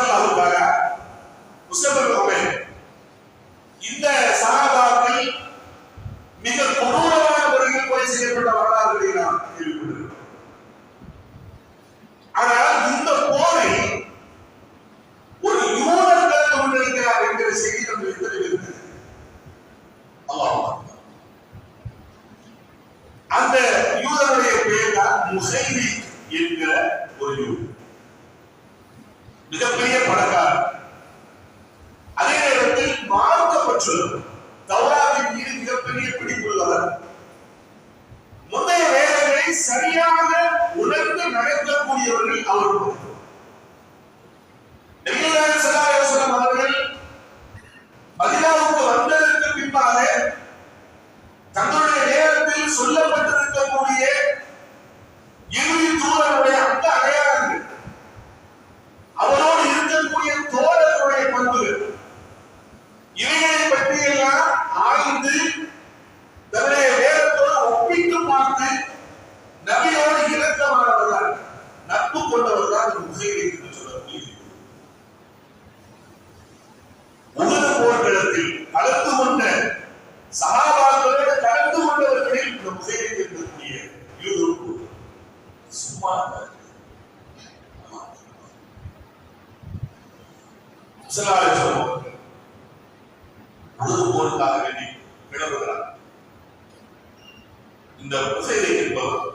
ரஹ்மத்துல்லாஹி முஸ்லிம் இந்த சஹாபாக்கள் மிக கொடூரமான முறையில் கொலை செய்யப்பட்ட வரலாறுகளை நாம் கேள்விப்பட்டிருக்கிறோம். ஆனால் இந்த போரை ஒரு யூதர் கலந்து கொண்டிருக்கிறார் என்கிற செய்தி நம்மளுக்கு தெரிவிக்கிறது. அல்லாஹ் அந்த யூதருடைய பெயர் தான் முஹைரி என்கிற ஒரு யூதர். மிகப்பெரிய பணக்காரர். அதே நேரத்தில் மார்க்கப்பற்றுள்ளவர். தௌராத்தின் மீது மிகப்பெரிய பிடிப்புள்ளவர். முந்தைய வேதங்களை சரியாக உணர்ந்து நடக்கக்கூடியவர்கள் அவர்கள். நபிகள் ஸல்லல்லாஹு அலைஹி வஸல்லம் அவர்கள் மதீனாவுக்கு வந்ததற்கு பின்பாக தங்களுடைய நேரத்தில் சொல்லப்பட்டிருக்கக்கூடிய இறுதி தூதருடைய அந்த அடையாளங்கள், அவரோடு இருக்கக்கூடிய தோழர்களுடைய பண்புகள், இவைகளை பற்றியெல்லாம் ஆய்ந்து தன்னுடைய வேதத்தோடு ஒப்பிட்டு பார்த்து நபியோடு இணக்கமானவர்கள், நட்பு கொண்டவர்கள் முஹைரி என்று சொல்லக்கூடிய உஹது போர்க்களத்தில் கலந்து கொண்ட சஹாபாக்களோடு கலந்து கொண்டவர்களில் இந்த முஹைரி இருக்கக்கூடிய யூதருக்கு சும்மா உஹது போருக்காக வேண்டி கிளம்புகிறார். இந்த முஹைரி என்பவர்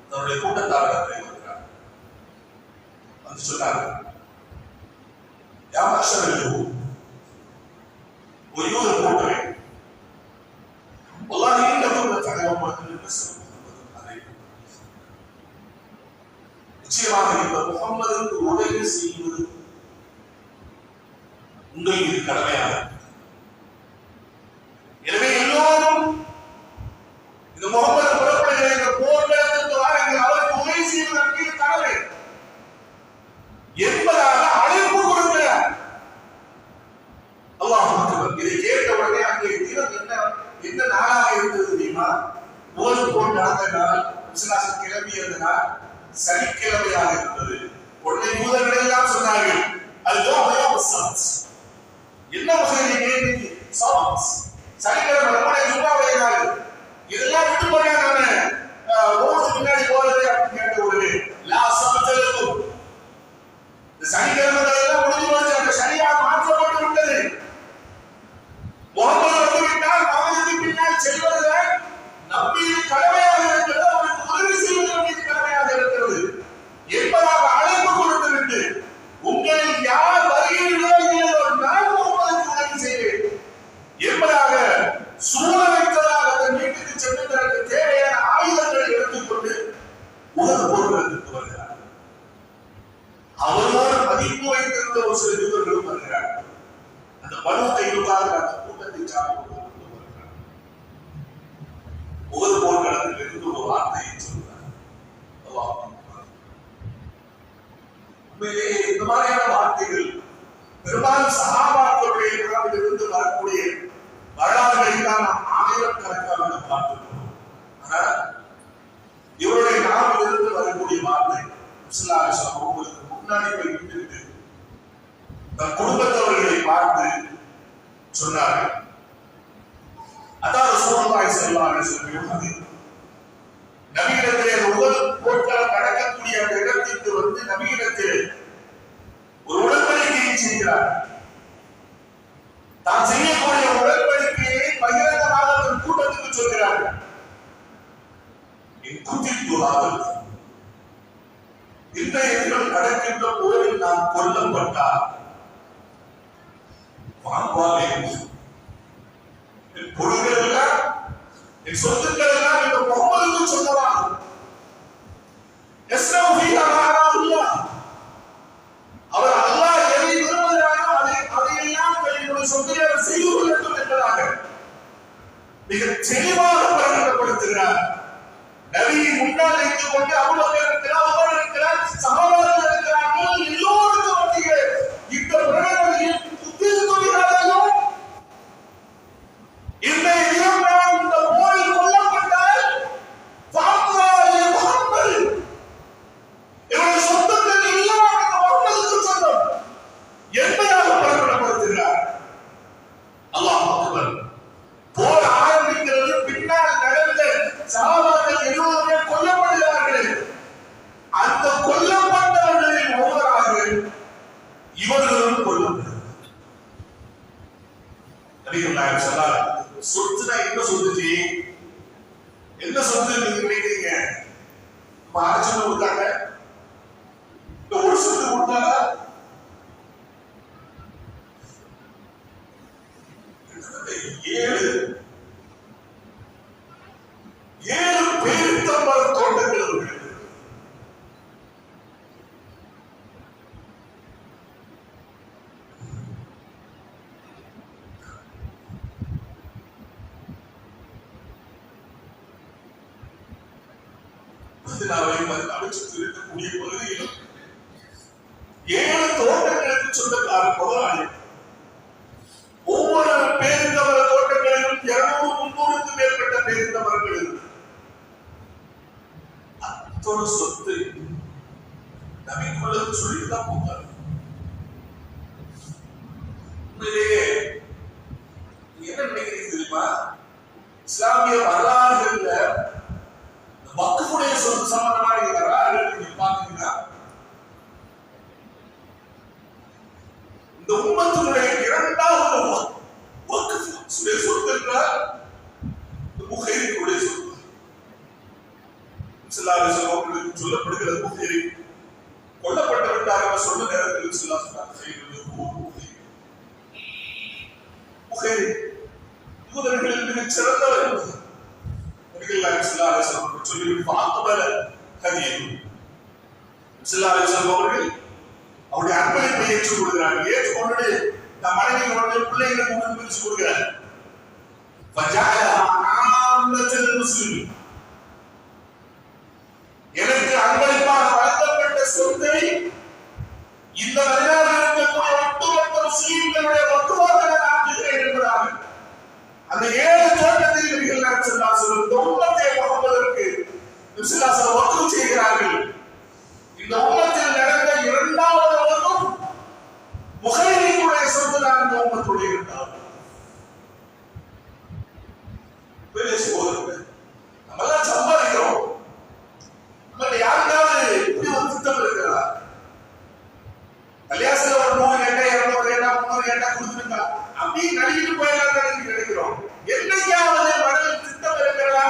தன்னுடைய கூட்டத்தாரத்தை வருகிறார். வந்து சொன்னார், யா மஅஷரல் யஹூத், ஒரு யூத கூட்டமே, வல்லாஹி இன்னக்கும் லதஅலமூன நிச்சயமாக இந்த முஹம்மதுக்கு உதவி செய்வது உங்கள் மீது கடமையானது. எனவே எல்லோரும் இந்த முஹம்மது புறப்படுகிற இந்த போர்க்களத்திற்கு வாருங்கள், அவருக்கு உதவி செய்வது நம்முடைய கடமை என்பதாக அழைப்பு கொடுக்கிறார். அல்லாஹ் அக்பர். இதை கேட்ட உடனே அங்கே தினம் என்ன நாளாக இருந்தது தெரியுமா? உஹது போர் நடந்த நாள், விசுவாசம் கிளம்பியது நாள் சனிக்கிழமையாக இருந்தது. உடனே யூதர்கள் எல்லாம் சொன்னார்கள், என்ன முஹைரி சனிக்கிழமை நம்முடைய ஜும்மாவுடைய நாள், இதெல்லாம் விட்டு போறியா நானு உஹதுக்கு பின்னாடி போறது அப்படின்னு கேட்ட உடனே லா சபதலக்கும், இந்த சனிக்கிழமை எல்லாம் முடிஞ்சு போச்சு, அந்த சரியா மாற்றப்பட்டு விட்டது. முஹம்மது வந்துவிட்டால் அவருக்கு பின்னால் செல்வது நம்மீது கடமையாக இருக்கிறது, அவருக்கு உதவி செய்வது நம்மீது கடமையாக இருக்கிறது என்பதாக அழைப்பு கொடுத்துவிட்டு, உங்களில் யார் வருகிறீர்களோ இல்லையோ நான் முஹம்மதுக்கு உதவி செய்வேன் என்பதாக சூழ வைத்ததாக தன் வீட்டுக்கு சென்று தனக்கு தேவையான ஆயுதங்களை எடுத்துக்கொண்டு உஹது போர்க்களத்திற்கு வருகிறார். அவரோடு மதிப்பு வைத்திருந்த ஒரு சில யூதர்களும் வருகிறார். அந்த பனு கையுகாக அந்த கூட்டத்தை சார்ந்து வருகிறார். உஹது போர்க்களத்தில் இருந்து ஒரு வார்த்தையை சொல்கிறார். அல்லாஹ் உண்மையிலேயே இந்த மாதிரியான வார்த்தைகள் பெரும்பாலும் சஹாபாக்களுடைய இருந்து வரக்கூடிய வரலாறுகளை தான் நாம் ஆயிரக்கணக்காக பார்த்திருக்கிறோம். ஆனால் இவருடைய நாவில் இருந்து வரக்கூடிய வார்த்தை அவங்களுக்கு முன்னாடி போய் விட்டு தன் குடும்பத்தவர்களை பார்த்து சொன்னார்கள், அதான் ரசூலுல்லாஹி ஸல்லல்லாஹு அலைஹி வஸல்லம் நபியிடத்திலே உஹது போர்க்களம் நடக்கக்கூடிய அந்த இடத்திற்கு வந்து நபியிடத்திலே ஒரு உடன்படிக்கையை செய்கிறார். தான் செய்யக்கூடிய உடன்படிக்கையை பகிரங்கமாக தன் கூட்டத்துக்கு சொல்கிறார்கள். இந்த எதிர்கள் நடக்கின்ற போரில் நான் கொல்லப்பட்டால் என் பொருள்கள் எல்லாம், என் சொத்துக்கள் எல்லாம் இந்த முஹம்மதுக்கு சொந்தமாகும். அவர் அல்லாஹ் எதை விரும்புகிறாரோ அதையெல்லாம் தன்னுடைய சொத்தை அவர் செய்து கொள்ளட்டும் என்பதாக மிக தெளிவாக பிரகடனப்படுத்துகிறார். நபியை முன்னால் வைத்துக் கொண்டு அபூபக்கர் இருக்கிறார், உமர் இருக்கிறார், சஹாபாக்கள் இருக்கிறார்கள். எல்லோருக்கும் மத்தியிலே இந்த பிரகடனத்தில் உத்தேசித்துள்ளார்களோ இந்த இடம் நான் இந்த போரில் கொல்லப்பட்டால் முஹம்மது என்னுடைய சொத்துக்கள் எல்லாம் இந்த முஹம்மதுக்கு சொந்தம் இவர்களும் கொல்லப்படும். நபிகள் நாயகம் சொன்னார், சொத்துனா என்ன சொத்து? என்ன சொத்து நீங்க நினைக்கிறீங்க? அரசு கொடுத்தாங்க, ஒரு சொத்து கொடுத்தாங்க, ஏழு பேரித்தம்பர தோட்டங்கள் இருக்கு. அமைச்சிருக்கக்கூடிய பகுதியில் 7 தோட்டங்களுக்கு சொந்தக்கார முதலாளி. ஒவ்வொரு பேரித்தம்பர தோட்டங்களிலும் 200-300க்கும் மேற்பட்ட பேரித்தம்பரங்கள் இருக்கு. அத்தோட சொத்து நபிக்குள்ளது சொல்லிதான் போகிறார். உண்மையிலேயே என்ன நினைக்கிறீங்க தெரியுமா? இஸ்லாமிய வரலாறுகள்ல வக்ஃபுடைய சொத்து சம்பந்தமான வரலாறுகள் நீங்க பாத்தீங்கன்னா, இந்த உம்மத்தினுடைய 2வது வக்ஃப் சொத்து என்றால் புகையினுடைய சொத்து. அவர்களுக்கு சொல்லப்படுகிறது புகையிலை கொல்லப்பட்டு விட்டார் சொன்ன நேரத்தில் புகையிலை யூதர்களில் மிக சிறந்தவர் சொல்லி பார்த்துவர கதியம் அவர்கள் அவருடைய அன்பளிப்பை ஏற்றுக் கொடுக்கிறார்கள். ஏற்றுக்கொண்டு நம் மனைவி பிள்ளைகளை கொண்டு பிரிச்சு கொடுக்கிறார். எனக்கு அன்பளிப்பாக வழங்கப்பட்ட சொத்தை இந்த மதினாவில் இருக்கக்கூடிய ஒட்டுமொத்த முஸ்லிம்களுடைய வக்ஃபாக நான் ஆக்குகிறேன் என்பதாக அந்த 7 தோட்டத்தை நபிகள் நாயகம் ஸல்லல்லாஹு அலைஹி வஸல்லம் உம்மத்தை முகமதற்கு வக்ஃப் செய்கிறார்கள். இந்த உம்மத்தில் நடந்த 2வது வக்ஃப் புகையினுடைய சொத்து தான் இந்த உம்மத்துடைய 2வது. நம்மெல்லாம் சம்பாதிக்கிறோம். நம்ம யாருக்காவது இப்படி ஒரு திட்டம் இருக்கிறதா? கல்யாணத்துல ஒரு 100 கேட்டா 200 கேட்டா 300 கேட்டா கொடுத்துருக்கா அப்படி நடிக்கிட்டு போயிடலாம் கிடைக்கிறோம். என்னைக்காவது மனதில் திட்டம் இருக்கிறதா?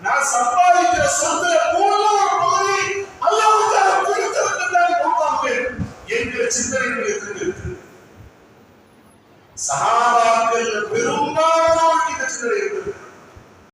நான் சம்பாதிக்கிற சொத்துல ஒரு பகுதி அல்லாஹ்வுக்காக கொடுத்திருக்கிறார் என்கிற சிந்தனை இருக்கு. சஹாபா